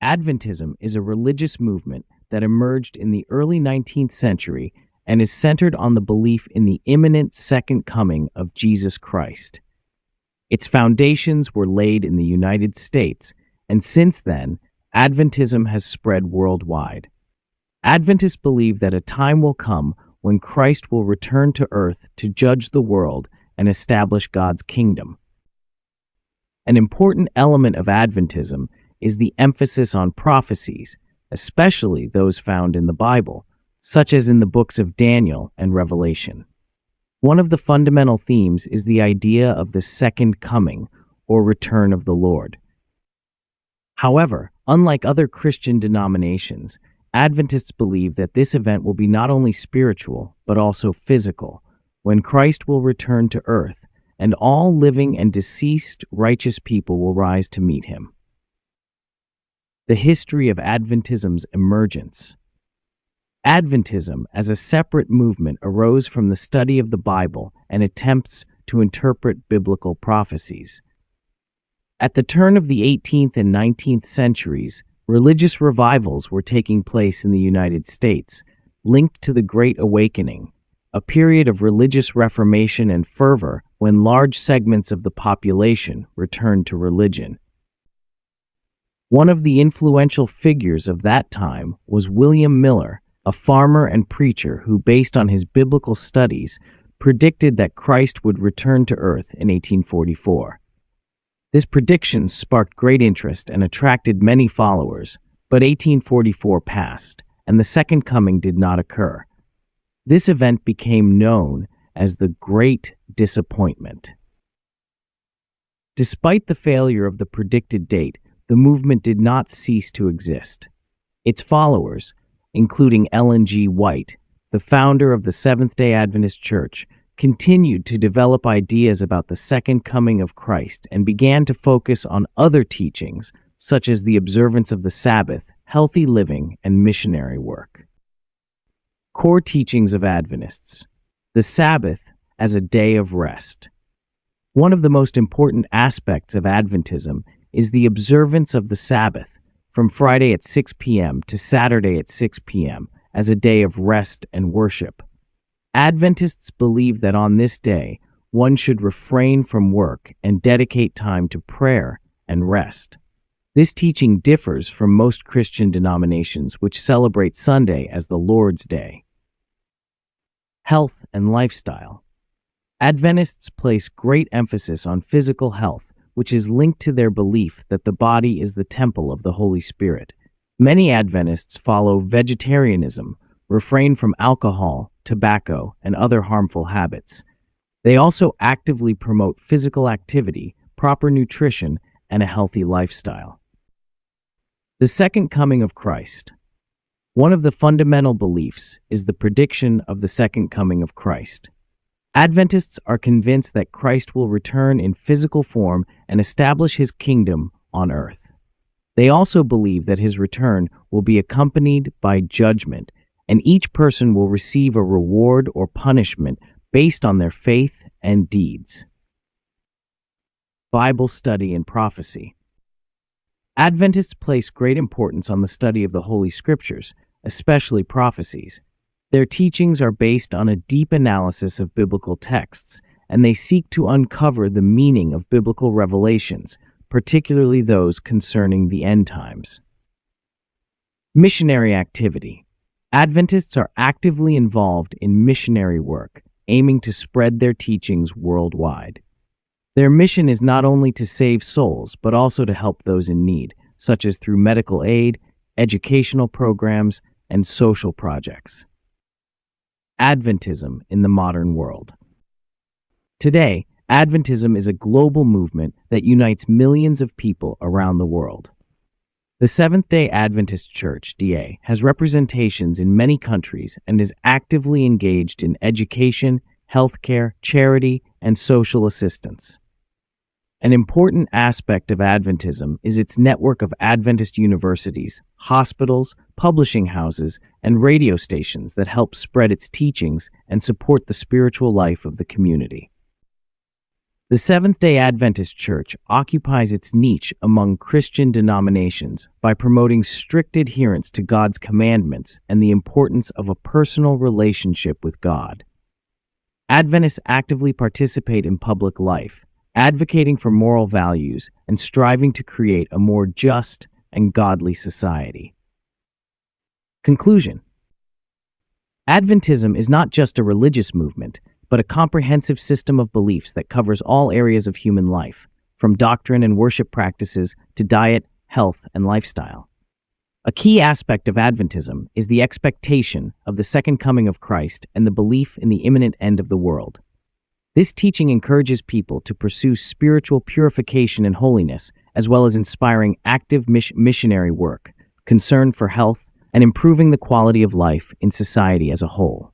Adventism is a religious movement that emerged in the early 19th century and is centered on the belief in the imminent second coming of Jesus Christ. Its foundations were laid in the United States, and since then, Adventism has spread worldwide. Adventists believe that a time will come when Christ will return to earth to judge the world and establish God's kingdom. An important element of Adventism is the emphasis on prophecies, especially those found in the Bible, such as in the books of Daniel and Revelation. One of the fundamental themes is the idea of the second coming, or return of the Lord. However, unlike other Christian denominations, Adventists believe that this event will be not only spiritual, but also physical, when Christ will return to earth, and all living and deceased righteous people will rise to meet him. The history of Adventism's emergence. Adventism, as a separate movement, arose from the study of the Bible and attempts to interpret biblical prophecies. At the turn of the 18th and 19th centuries, religious revivals were taking place in the United States, linked to the Great Awakening, a period of religious reformation and fervor when large segments of the population returned to religion. One of the influential figures of that time was William Miller, a farmer and preacher who, based on his biblical studies, predicted that Christ would return to earth in 1844. This prediction sparked great interest and attracted many followers, but 1844 passed, and the second coming did not occur. This event became known as the Great Disappointment. Despite the failure of the predicted date, the movement did not cease to exist. Its followers, including Ellen G. White, the founder of the Seventh-day Adventist Church, continued to develop ideas about the second coming of Christ and began to focus on other teachings, such as the observance of the Sabbath, healthy living, and missionary work. Core teachings of Adventists. The Sabbath as a day of rest. One of the most important aspects of Adventism is the observance of the Sabbath, from Friday at 6 p.m. to Saturday at 6 p.m., as a day of rest and worship. Adventists believe that on this day, one should refrain from work and dedicate time to prayer and rest. This teaching differs from most Christian denominations, which celebrate Sunday as the Lord's Day. Health and lifestyle. Adventists place great emphasis on physical health, which is linked to their belief that the body is the temple of the Holy Spirit. Many Adventists follow vegetarianism, refrain from alcohol, tobacco, and other harmful habits. They also actively promote physical activity, proper nutrition, and a healthy lifestyle. The second coming of Christ. One of the fundamental beliefs is the prediction of the second coming of Christ. Adventists are convinced that Christ will return in physical form and establish his kingdom on earth. They also believe that his return will be accompanied by judgment, and each person will receive a reward or punishment based on their faith and deeds. Bible study and prophecy. Adventists place great importance on the study of the Holy Scriptures, especially prophecies. Their teachings are based on a deep analysis of biblical texts, and they seek to uncover the meaning of biblical revelations, particularly those concerning the end times. Missionary activity. Adventists are actively involved in missionary work, aiming to spread their teachings worldwide. Their mission is not only to save souls, but also to help those in need, such as through medical aid, educational programs, and social projects. Adventism in the modern world. Today, Adventism is a global movement that unites millions of people around the world. The Seventh-day Adventist Church, DA, has representations in many countries and is actively engaged in education, healthcare, charity, and social assistance. An important aspect of Adventism is its network of Adventist universities, hospitals, publishing houses, and radio stations that help spread its teachings and support the spiritual life of the community. The Seventh-day Adventist Church occupies its niche among Christian denominations by promoting strict adherence to God's commandments and the importance of a personal relationship with God. Adventists actively participate in public life, advocating for moral values and striving to create a more just and godly society. Conclusion: Adventism is not just a religious movement, but a comprehensive system of beliefs that covers all areas of human life, from doctrine and worship practices to diet, health, and lifestyle. A key aspect of Adventism is the expectation of the second coming of Christ and the belief in the imminent end of the world. This teaching encourages people to pursue spiritual purification and holiness, as well as inspiring active missionary work, concern for health, and improving the quality of life in society as a whole.